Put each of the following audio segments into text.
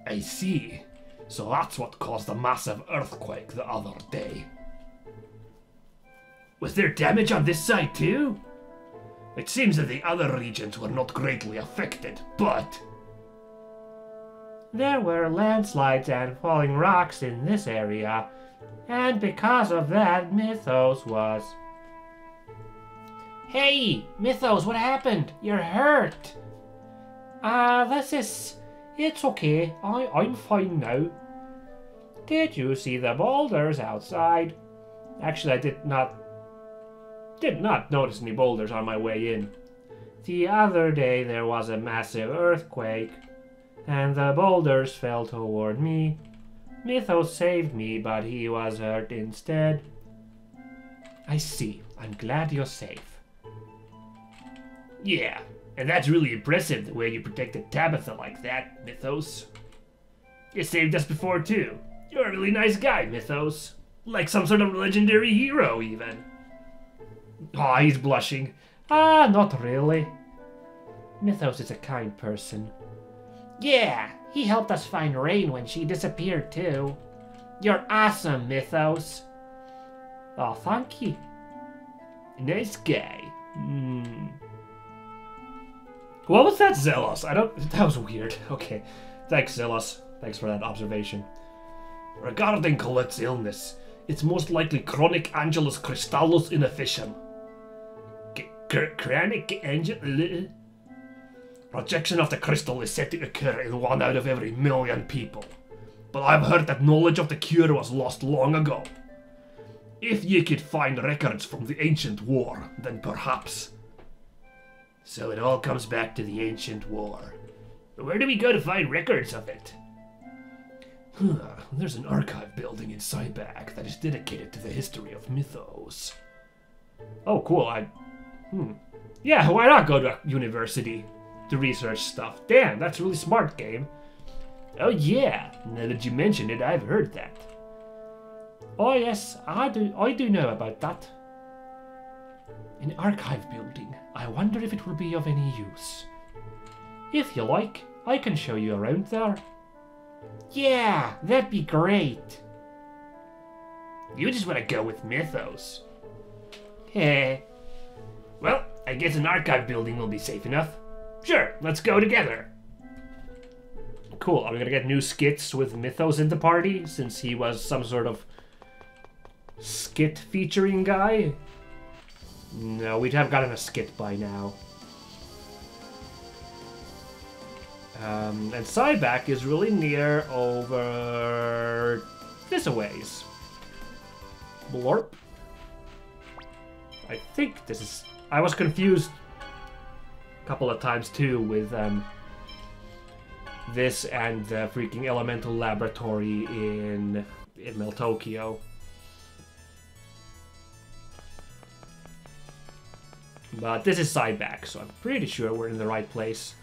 I see. So that's what caused the massive earthquake the other day. Was there damage on this side too? It seems that the other regions were not greatly affected, but... There were landslides and falling rocks in this area, and because of that, Mythos was... Hey, Mythos, what happened? You're hurt. It's okay. I'm fine now. Did you see the boulders outside? Actually, I did not notice any boulders on my way in. The other day there was a massive earthquake, and the boulders fell toward me. Mythos saved me, but he was hurt instead. I see. I'm glad you're safe. Yeah, and that's really impressive the way you protected Tabitha like that, Mythos. You saved us before too. You're a really nice guy, Mythos. Like some sort of legendary hero, even. Aw, he's blushing. Not really. Mythos is a kind person. Yeah, he helped us find Rain when she disappeared too. You're awesome, Mythos. Oh, thank you. Nice guy. What was that, Zealous? That was weird. Okay. Thanks, Zealous. Thanks for that observation. Regarding Colette's illness, it's most likely chronic Angelus crystallus inefficient. Chronic angel... Rejection of the crystal is said to occur in 1 out of every 1,000,000 people. But I've heard that knowledge of the cure was lost long ago. If ye could find records from the ancient war, then perhaps. So it all comes back to the ancient war. Where do we go to find records of it? There's an archive building in Symphonia that is dedicated to the history of Mythos. Oh, cool. Yeah, why not go to a university to research stuff? Damn, that's really smart, game. Oh yeah, now that you mention it, I've heard that. Oh yes, I do know about that. An archive building. I wonder if it will be of any use. If you like, I can show you around there. Yeah, that'd be great. You just want to go with Mythos. Hey. Well, I guess an archive building will be safe enough. Sure, let's go together. Cool, are we gonna get new skits with Mythos in the party, since he was some sort of skit featuring guy? No, we'd have gotten a skit by now. And Symphonia is really near over this a ways. Blorp. I think this is... I was confused a couple of times too with this and the freaking elemental laboratory in Tokyo. But this is Symphonia, so I'm pretty sure we're in the right place.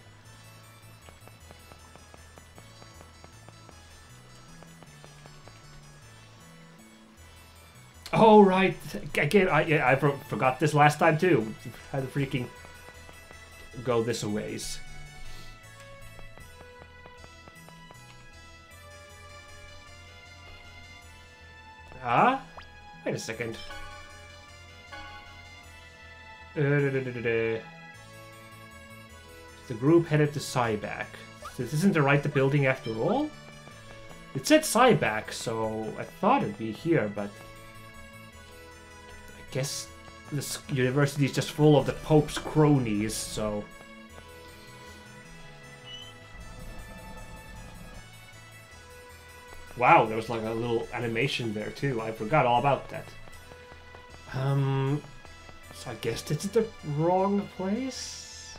Oh, right. Again, I forgot this last time, too. I had to freaking go this a ways. Huh? Wait a second. The group headed to Symphonia. This isn't the right building after all? It said Symphonia, so I thought it'd be here, but... I guess this university is just full of the Pope's cronies, so... Wow, there was like a little animation there too. I forgot all about that. So I guess this is the wrong place?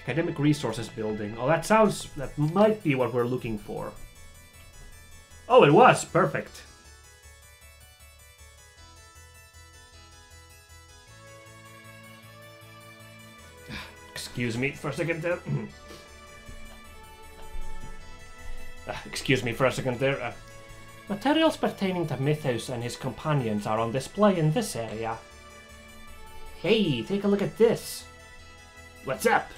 Academic Resources Building. Oh, that might be what we're looking for. Oh, it was! Perfect. Excuse me for a second there. Excuse me for a second there. Materials pertaining to Mythos and his companions are on display in this area. Hey, take a look at this. What's up?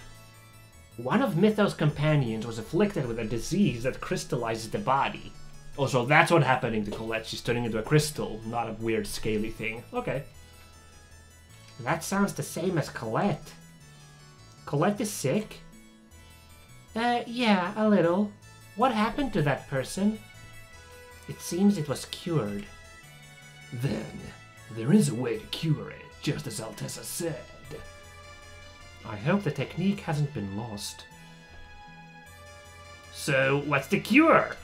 One of Mythos' companions was afflicted with a disease that crystallizes the body. Oh, so that's what's happening to Colette. She's turning into a crystal, not a weird scaly thing. Okay. That sounds the same as Colette. Colette is sick? Yeah, a little. What happened to that person? It seems it was cured. Then, there is a way to cure it, just as Altessa said. I hope the technique hasn't been lost. So, what's the cure?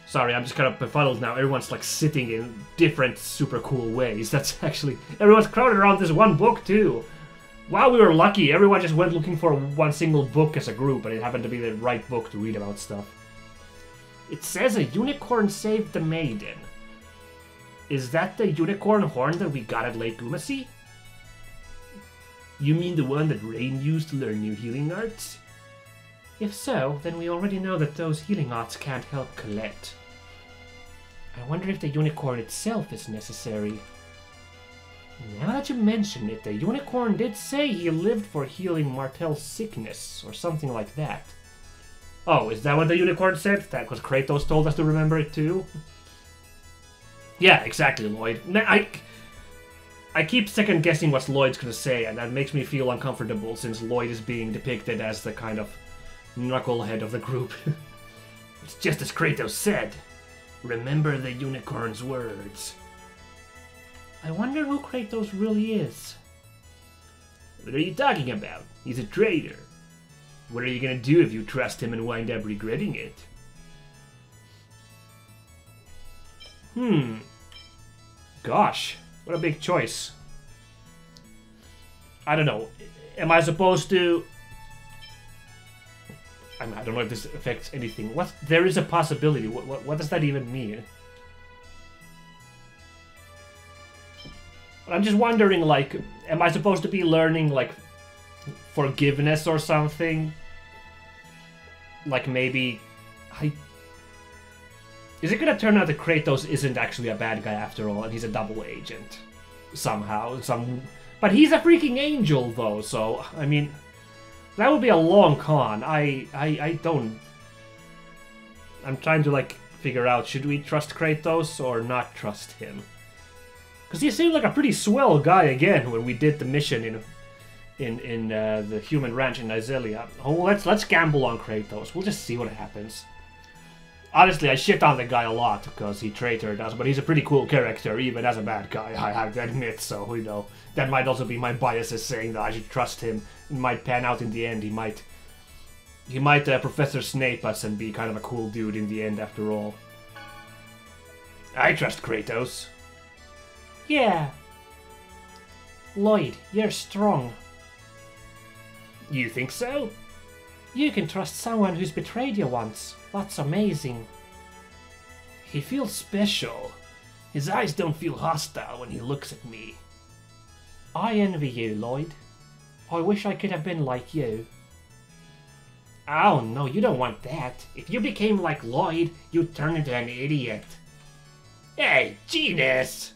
Sorry, I'm just kind of befuddled now. Everyone's like sitting in different super cool ways. That's actually... Everyone's crowded around this one book too. Wow, we were lucky. Everyone just went looking for one single book as a group, and it happened to be the right book to read about stuff. It says a unicorn saved the maiden. Is that the unicorn horn that we got at Lake Papacy? You mean the one that Rain used to learn new healing arts? If so, then we already know that those healing arts can't help Colette. I wonder if the unicorn itself is necessary. Now that you mention it, the unicorn did say he lived for healing Martel's sickness, or something like that. Oh, is that what the unicorn said? That because Kratos told us to remember it too? Yeah, exactly, Lloyd. I keep second guessing what Lloyd's gonna say, and that makes me feel uncomfortable since Lloyd is being depicted as the kind of knucklehead of the group. It's just as Kratos said. Remember the unicorn's words. I wonder who Kratos really is. What are you talking about? He's a traitor. What are you gonna do if you trust him and wind up regretting it? Gosh, what a big choice. I don't know. Am I supposed to... I don't know if this affects anything. What? There is a possibility. What does that even mean? I'm just wondering, like, am I supposed to be learning, like, forgiveness or something? Like, maybe... Is it gonna turn out that Kratos isn't actually a bad guy after all, and he's a double agent? Somehow, But he's a freaking angel, though, so, I mean... That would be a long con. I don't... I'm trying to, like, figure out, should we trust Kratos or not trust him? Because he seemed like a pretty swell guy again when we did the mission in the human ranch in Iselia. Oh, let's gamble on Kratos. We'll just see what happens. Honestly, I shit on the guy a lot because he traitored us, but he's a pretty cool character, even as a bad guy, I have to admit, so, you know, that might also be my biases saying that I should trust him. It might pan out in the end. He might Professor Snape us and be kind of a cool dude in the end after all. I trust Kratos. Yeah. Lloyd, you're strong. You think so? You can trust someone who's betrayed you once. That's amazing. He feels special. His eyes don't feel hostile when he looks at me. I envy you, Lloyd. I wish I could have been like you. Oh no, you don't want that. If you became like Lloyd, you'd turn into an idiot. Hey, genius!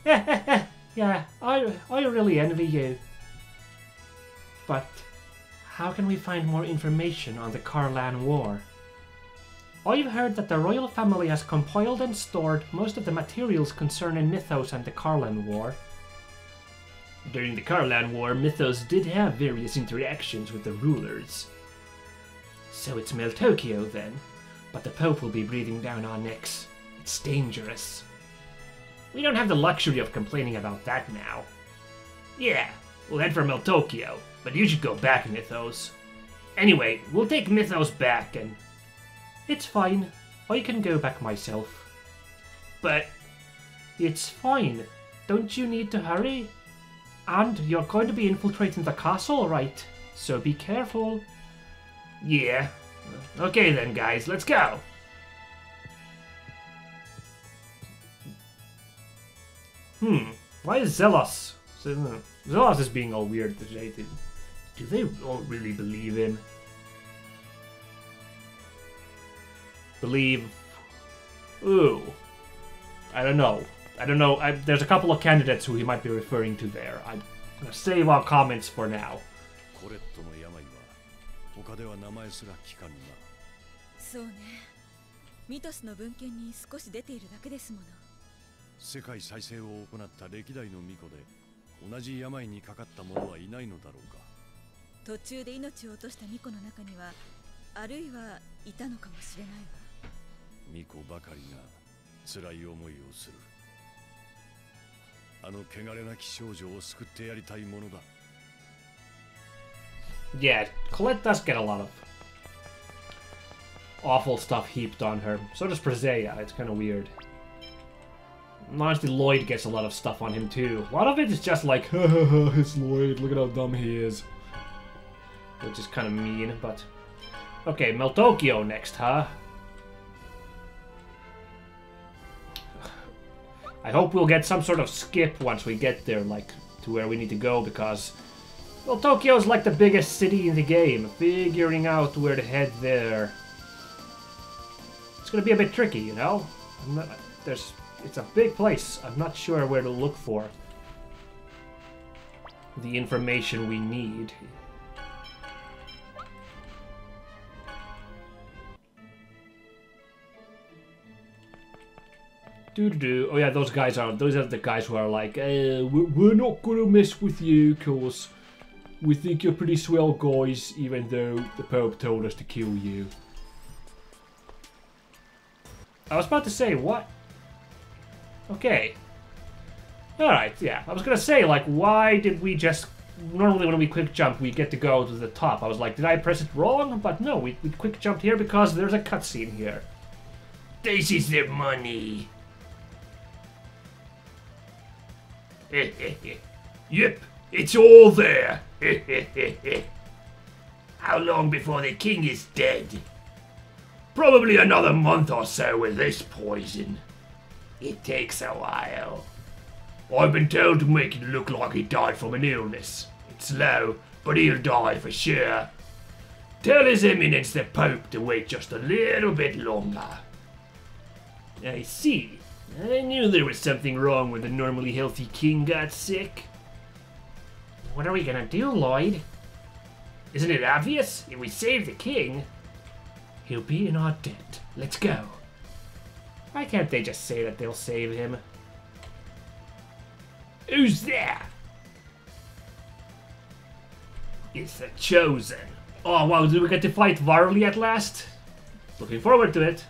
Yeah, I really envy you. But how can we find more information on the Karlan War? I've heard that the royal family has compiled and stored most of the materials concerning Mythos and the Karlan War. During the Karlan War, Mythos did have various interactions with the rulers. So it's Meltokio then, but the Pope will be breathing down our necks. It's dangerous. We don't have the luxury of complaining about that now. Yeah, we'll head for Meltokio, but you should go back, Mythos. Anyway, we'll take Mythos back and... It's fine. I can go back myself. But... It's fine. Don't you need to hurry? And you're going to be infiltrating the castle, right? So be careful. Yeah. Okay then, guys, let's go. Why is Zelos? Zelos is being all weird today. Do they all really believe him? Believe... Ooh. I don't know. I don't know. There's a couple of candidates who he might be referring to there. I'm gonna save our comments for now. そうね。ミトスの文献に少し出ているだけですもの。世界再生を行った歴代の巫女で同じ病にかかった者はいないのだろうか。途中で命を落とした巫女の中にはあるいはいたのかもしれないわ。巫女ばかりが辛い思いをする。あの汚れなき少女を救ってやりたいものだ。Yeah, Colette does get a lot of awful stuff heaped on her. So does Presea. It's kind of weird. And honestly, Lloyd gets a lot of stuff on him too. A lot of it is just like, ha ha ha, it's Lloyd, look at how dumb he is. Which is kind of mean, but... Okay, Meltokio next, huh? I hope we'll get some sort of skip once we get there, like, to where we need to go, because... Well, Tokyo is like the biggest city in the game. Figuring out where to head there. It's gonna be a bit tricky, you know? It's a big place. I'm not sure where to look for the information we need. Oh yeah, those are the guys who are like, we're not gonna mess with you, cause we think you're pretty swell guys, even though the Pope told us to kill you. I was about to say, what? Okay. Alright, yeah. I was gonna say, like, why did we just... Normally when we quick jump, we get to go to the top. I was like, did I press it wrong? But no, we quick jumped here because there's a cutscene here. This is the money. Yep, it's all there. How long before the king is dead? Probably another month or so with this poison. It takes a while. I've been told to make it look like he died from an illness. It's slow, but he'll die for sure. Tell His Eminence the Pope to wait just a little bit longer. I see. I knew there was something wrong when the normally healthy king got sick. What are we gonna do, Lloyd? Isn't it obvious? If we save the king, he'll be in our debt. Let's go. Why can't they just say that they'll save him? Who's there? It's the Chosen. Oh wow, do we get to fight Vharley at last? Looking forward to it.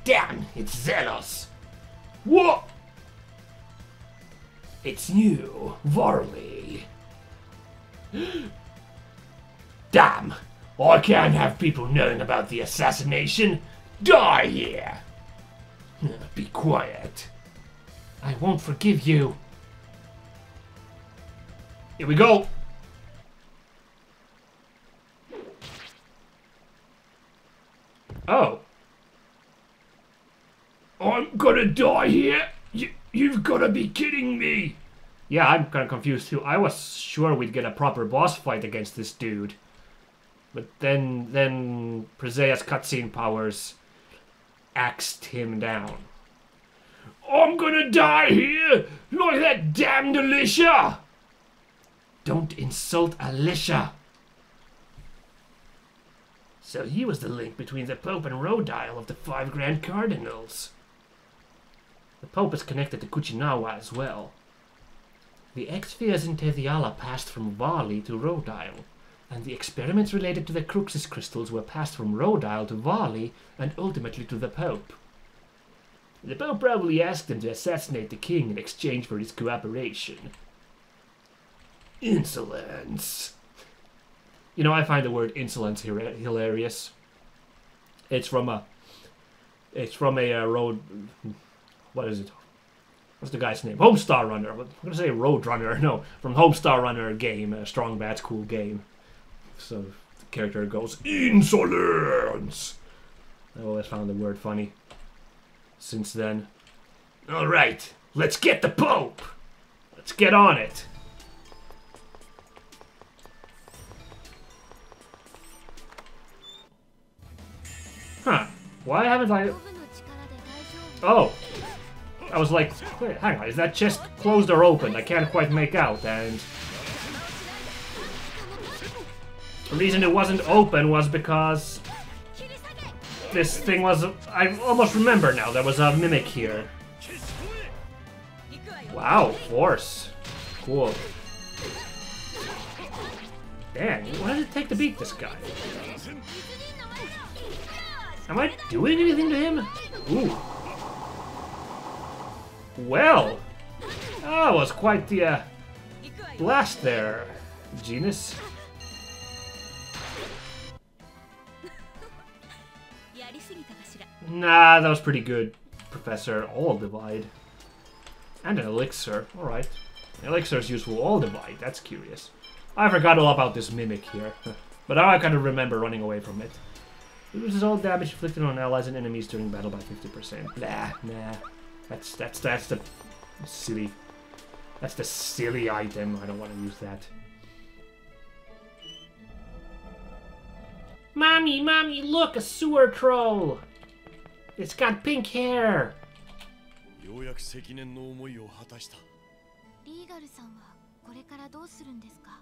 Damn, it's Zelos. What? It's you, Vharley. Damn, I can't have people knowing about the assassination. Die here. Be quiet. I won't forgive you. Here we go. Oh. I'm gonna die here? You've gotta be kidding me. Yeah, I'm kinda confused too. I was sure we'd get a proper boss fight against this dude. But then Presea's cutscene powers axed him down. I'm gonna die here, like that damned Alicia! Don't insult Alicia. So he was the link between the Pope and Rodile of the 5 Grand Cardinals. The Pope is connected to Kuchinawa as well. The X-spheres in Teviala passed from Vharley to Rodile, and the experiments related to the Cruxis crystals were passed from Rodile to Vharley and ultimately to the Pope. The Pope probably asked them to assassinate the king in exchange for his cooperation. Insolence. You know, I find the word insolence hilarious. It's from a road... What is it? What's the guy's name? Homestar Runner. I'm going to say Road Runner. No, from Homestar Runner game, a Strong Bad Cool game. So the character goes, insolence! I've always found the word funny since then. Alright, let's get the Pope! Let's get on it! Huh. Why haven't I... Oh! I was like, wait, hang on, is that chest closed or open? I can't quite make out, and the reason it wasn't open was because this thing was... I almost remember now, there was a mimic here. Wow, force. Cool. Dang, what does it take to beat this guy? Am I doing anything to him? Ooh. Well, that was quite the blast there, Genus. Nah, that was pretty good, Professor. All Divide. And an elixir. Alright. Elixir is useful. All Divide. That's curious. I forgot all about this mimic here. But now I kind of remember running away from it. It loses all damage inflicted on allies and enemies during battle by 50%. Nah. That's the silly... That's the silly item. I don't want to use that. Mommy, look! A sewer troll! It's got pink hair! ようやく積年の思いを果たした。リーガルさんはこれからどうするんですか？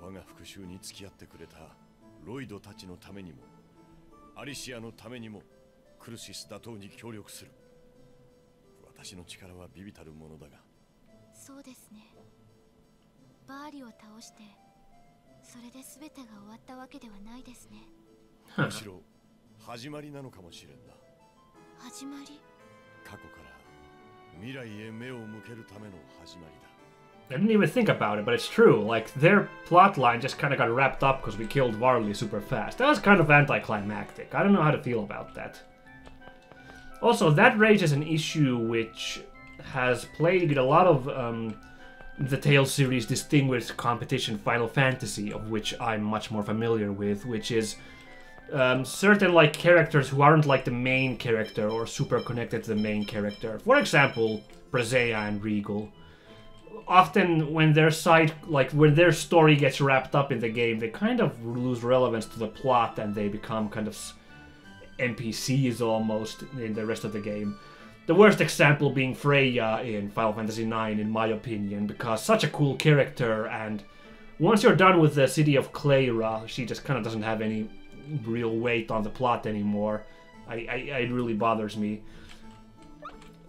我が復讐に付き合ってくれたロイドたちのためにも、アリシアのためにも、クルシス打倒に協力する。私の力は微々たるものだが。そうですね。バーリを倒して、それで全てが終わったわけではないですね。むしろ始まりなのかもしれんな。始まり？過去から未来へ目を向けるための始まりだ。I didn't even think about it, but it's true. Like, their plotline just kind of got wrapped up because we killed Vharley super fast. That was kind of anticlimactic. I don't know how to feel about that. Also, that raises an issue which has plagued a lot of the Tales series' distinguished competition, Final Fantasy, of which I'm much more familiar with, which is certain like characters who aren't like the main character or super connected to the main character. For example, Presea and Regal. Often when their when their story gets wrapped up in the game, they kind of lose relevance to the plot and they become kind of NPCs almost in the rest of the game. The worst example being Freya in Final Fantasy IX, in my opinion, because such a cool character, and once you're done with the city of Clara, she just kind of doesn't have any real weight on the plot anymore. It really bothers me.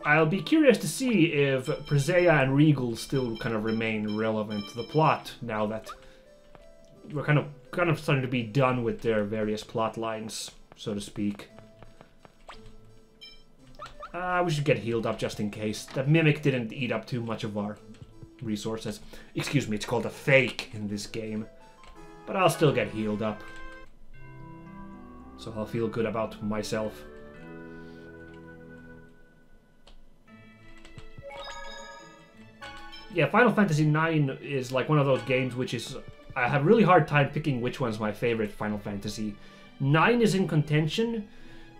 I'll be curious to see if Presea and Regal still kind of remain relevant to the plot now that we're kind of starting to be done with their various plot lines, so to speak. We should get healed up just in case. That mimic didn't eat up too much of our resources. Excuse me, it's called a fake in this game. But I'll still get healed up. So I'll feel good about myself. Yeah, Final Fantasy IX is like one of those games which is... I have a really hard time picking which one's my favorite Final Fantasy. 9 is in contention,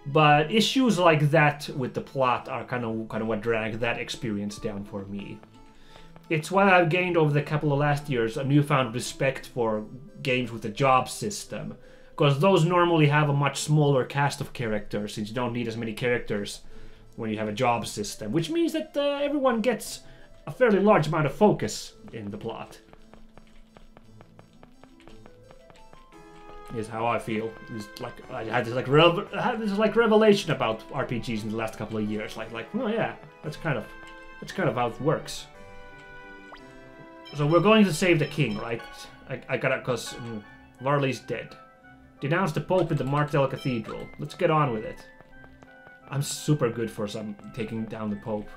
but issues like that with the plot are kind of what drag that experience down for me. It's why I've gained over the couple of last years a newfound respect for games with a job system, because those normally have a much smaller cast of characters, since you don't need as many characters when you have a job system, which means that everyone gets a fairly large amount of focus in the plot. Is how I feel. It's like I had this like revelation about RPGs in the last couple of years. Like oh yeah, that's kind of how it works. So we're going to save the king, right? I gotta, cause Vharley's dead. Denounce the Pope in the Martel Cathedral. Let's get on with it. I'm super good for taking down the Pope.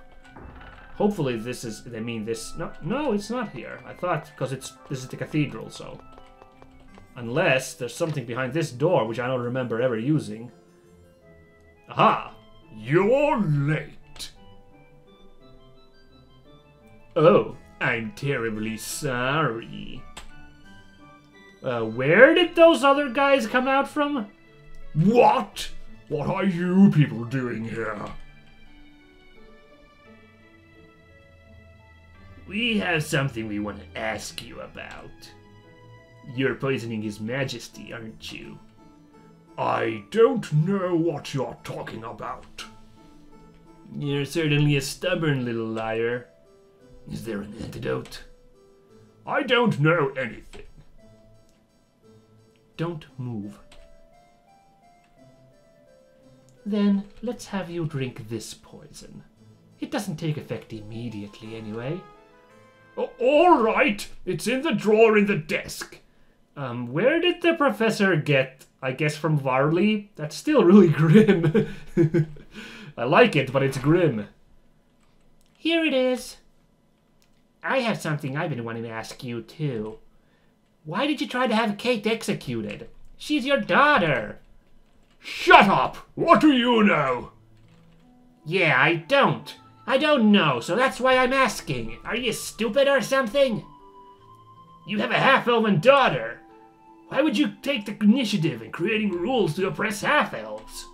Hopefully they mean this. No, it's not here. I thought, because this is the cathedral, so. Unless there's something behind this door, which I don't remember ever using. Aha! You're late! Oh, I'm terribly sorry. Where did those other guys come out from? What? What are you people doing here? We have something we want to ask you about. You're poisoning His Majesty, aren't you? I don't know what you're talking about. You're certainly a stubborn little liar. Is there an antidote? I don't know anything. Don't move. Then let's have you drink this poison. It doesn't take effect immediately anyway. All right, it's in the drawer in the desk. Where did the professor get, I guess from Vharley? That's still really grim. I like it, but it's grim. Here it is. I have something I've been wanting to ask you, too. Why did you try to have Kate executed? She's your daughter. Shut up! What do you know? Yeah, I don't. I don't know, so that's why I'm asking. Are you stupid or something? You have a half-elven daughter. Why would you take the initiative in creating rules to oppress half-elves?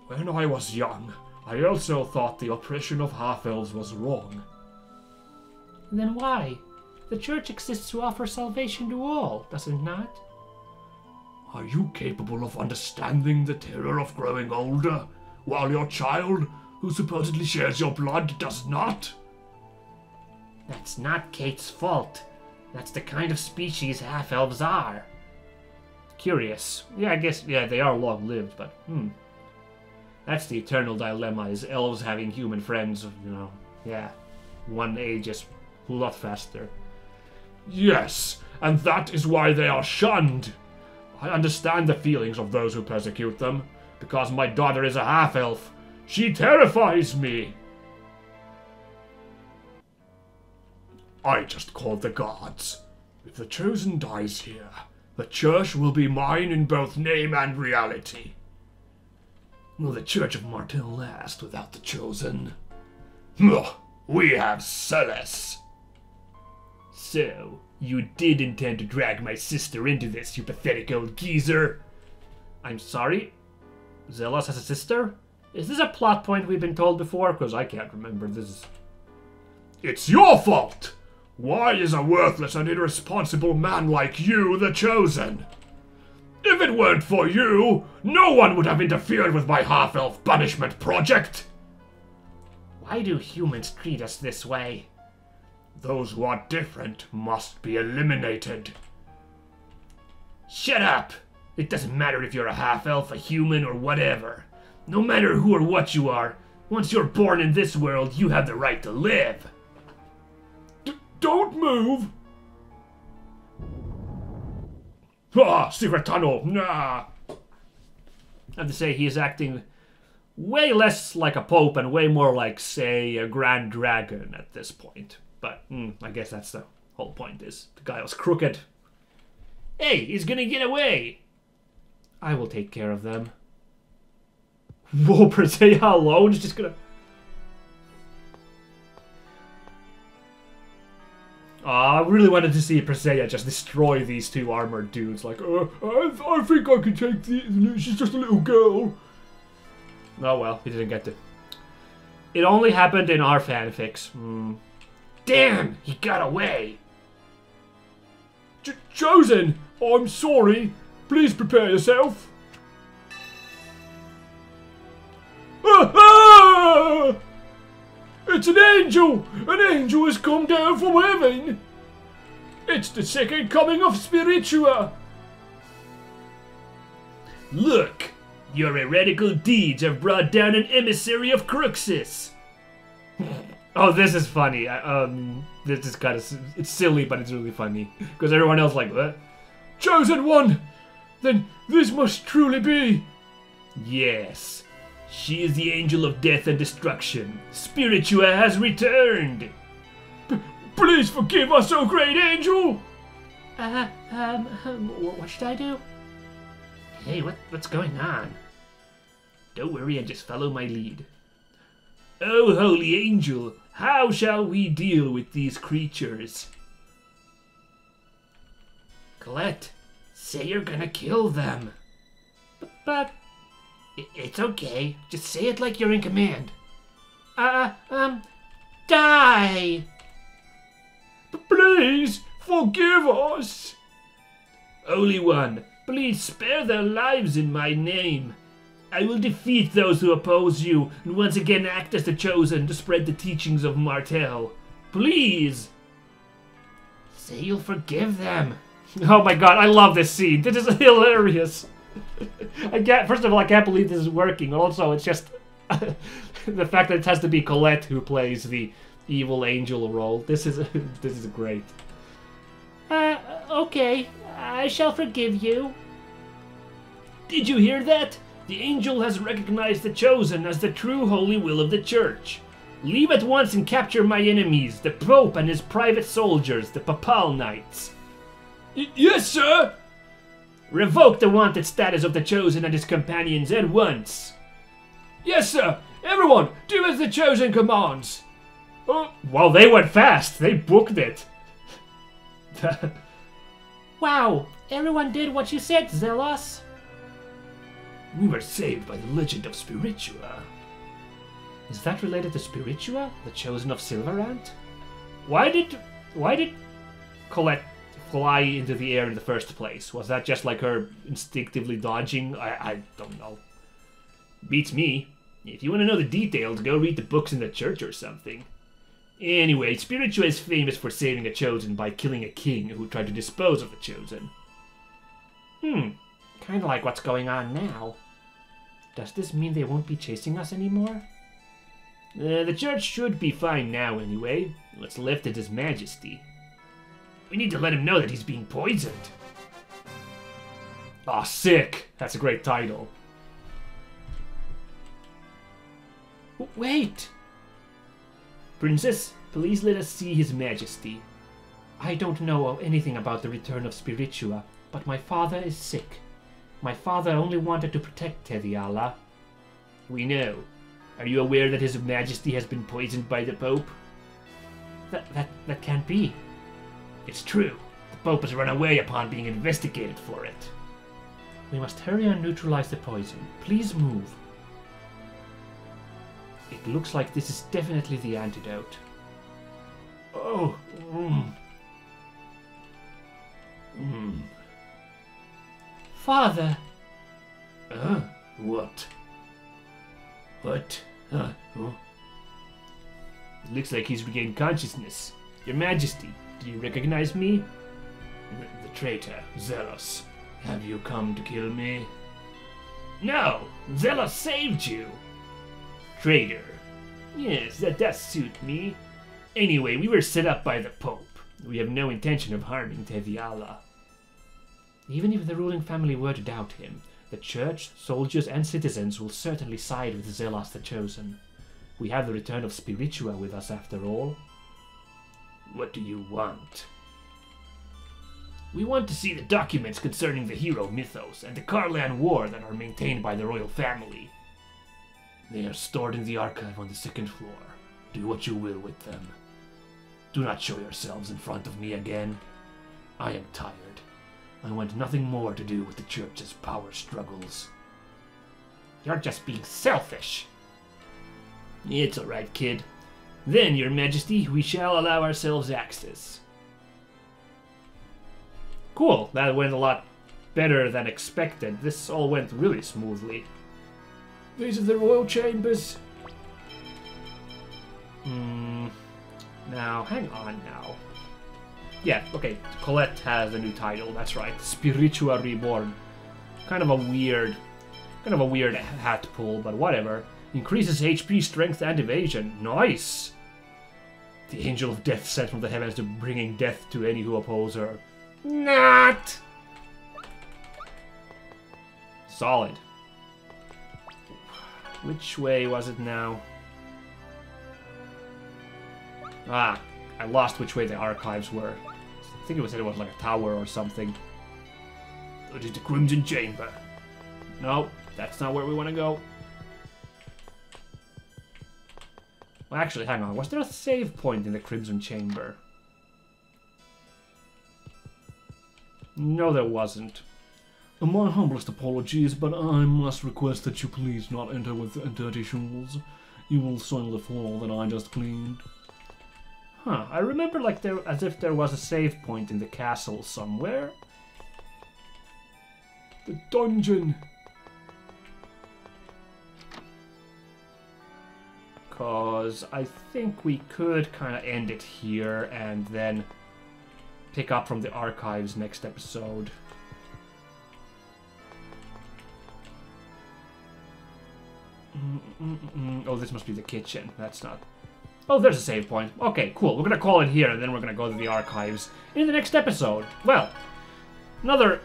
When I was young, I also thought the oppression of half-elves was wrong. Then why? The church exists to offer salvation to all, does it not? Are you capable of understanding the terror of growing older, while your child, who supposedly shares your blood, does not? That's not Kate's fault. That's the kind of species half-elves are. Curious. Yeah, I guess, yeah, they are long-lived, but, That's the eternal dilemma, is elves having human friends, you know. Yeah, one ages a lot faster. Yes, and that is why they are shunned. I understand the feelings of those who persecute them, because my daughter is a half-elf. She terrifies me. I just called the gods. If the Chosen dies here, the Church will be mine in both name and reality. Will the Church of Martin last without the Chosen? We have solace. So, you did intend to drag my sister into this, you pathetic old geezer. I'm sorry? Zelos has a sister? Is this a plot point we've been told before? Because I can't remember this. It's your fault! Why is a worthless and irresponsible man like you the Chosen? If it weren't for you, no one would have interfered with my half-elf punishment project. Why do humans treat us this way? Those who are different must be eliminated. Shut up! It doesn't matter if you're a half-elf, a human, or whatever. No matter who or what you are, once you're born in this world, you have the right to live. Don't move! Ah, secret tunnel! Nah! I have to say, he is acting way less like a pope and way more like, say, a grand dragon at this point. But, I guess that's the whole point, is the guy was crooked. Hey, he's gonna get away! I will take care of them. Whoa, Persea alone is just gonna... I really wanted to see Persea just destroy these two armored dudes. Like, I think I can take she's just a little girl. Oh well, he didn't get to. It only happened in our fanfics. Damn, he got away. Chosen, I'm sorry. Please prepare yourself. It's an angel! An angel has come down from heaven! It's the second coming of Spiritua! Look! Your heretical deeds have brought down an emissary of Cruxis! Oh, this is funny. This is kind of... It's silly, but it's really funny. Because everyone else like, what? Chosen one! Then this must truly be... Yes. She is the angel of death and destruction. Spiritua has returned. Please forgive us, O great angel! What should I do? Hey, what's going on? Don't worry and just follow my lead. Oh, holy angel, how shall we deal with these creatures? Colette, say you're gonna kill them. But... It's okay. Just say it like you're in command. Die! Please, forgive us! Holy One, please spare their lives in my name. I will defeat those who oppose you, and once again act as the chosen to spread the teachings of Martel. Please! Say you'll forgive them. Oh my god, I love this scene. This is hilarious. First of all, I can't believe this is working. Also, it's just the fact that it has to be Colette who plays the evil angel role. This is great. Okay. I shall forgive you. Did you hear that? The angel has recognized the chosen as the true holy will of the church. Leave at once and capture my enemies, the Pope and his private soldiers, the Papal Knights. Yes, sir! Revoke the wanted status of the chosen and his companions at once. Yes, sir! Everyone, do as the chosen commands! Oh, well, they went fast. They booked it. Wow, everyone did what you said, Zelos. We were saved by the legend of Spiritua. Is that related to Spiritua, the chosen of Silverant? Why did Colette fly into the air in the first place? Was that just like her instinctively dodging? I don't know. Beats me. If you want to know the details, go read the books in the church or something. Anyway, Spiritua is famous for saving a chosen by killing a king who tried to dispose of the chosen. Kinda like what's going on now. Does this mean they won't be chasing us anymore? The church should be fine now anyway. What's left of His Majesty. We need to let him know that he's being poisoned. Aw, sick! That's a great title. Wait! Princess, please let us see His Majesty. I don't know anything about the return of Spiritua, but my father is sick. My father only wanted to protect Tediala. We know. Are you aware that His Majesty has been poisoned by the Pope? That can't be. It's true. The Pope has run away upon being investigated for it. We must hurry and neutralize the poison. Please move. It looks like this is definitely the antidote. Oh. Father! What? What? Huh? It looks like he's regained consciousness. Your Majesty, do you recognize me? The traitor, Zelos. Have you come to kill me? No! Zelos saved you! Traitor. Yes, that does suit me. Anyway, we were set up by the Pope. We have no intention of harming Teviala. Even if the ruling family were to doubt him, the church, soldiers, and citizens will certainly side with Zelos the Chosen. We have the return of Spiritua with us after all. What do you want? We want to see the documents concerning the hero mythos and the Karlan War that are maintained by the royal family. They are stored in the archive on the second floor. Do what you will with them. Do not show yourselves in front of me again. I am tired. I want nothing more to do with the church's power struggles. You're just being selfish. It's alright, kid. Then, Your Majesty, we shall allow ourselves access. Cool, that went a lot better than expected. This all went really smoothly. These are the royal chambers. Now, hang on now. Yeah, okay, Colette has a new title, that's right. Spiritua Reborn. Kind of a weird hat pull, but whatever. Increases HP, strength, and evasion. Nice! The angel of death sent from the heavens to bringing death to any who oppose her. Not! Solid. Which way was it now? Ah, I lost which way the archives were. I think it was like a tower or something. It is the Crimson Chamber. No, that's not where we want to go. Well, actually, hang on. Was there a save point in the Crimson Chamber? No, there wasn't. My humblest apologies, but I must request that you please not enter with dirty shoes. You will soil the floor that I just cleaned. Huh, I remember as if there was a save point in the castle somewhere. The dungeon! Because I think we could kind of end it here and then pick up from the archives next episode. Oh, this must be the kitchen. That's not... Oh, there's a save point. Okay, cool. We're gonna call it here, and then we're gonna go to the archives in the next episode. Well, another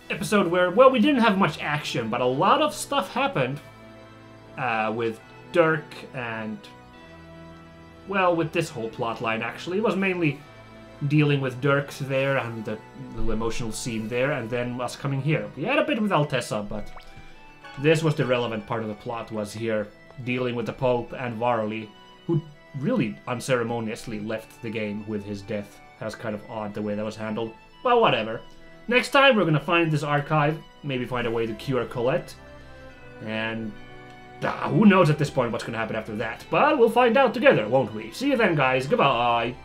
episode where, well, we didn't have much action, but a lot of stuff happened with Dirk and, well, with this whole plot line, actually. It was mainly dealing with Dirk there and the little emotional scene there, and then us coming here. We had a bit with Altessa, but this was the relevant part of the plot, was here dealing with the Pope and Vharley, who really unceremoniously left the game with his death. That was kind of odd the way that was handled. Well, whatever. Next time we're gonna find this archive, maybe find a way to cure Colette, and who knows at this point what's gonna happen after that. But we'll find out together, won't we? See you then, guys. Goodbye.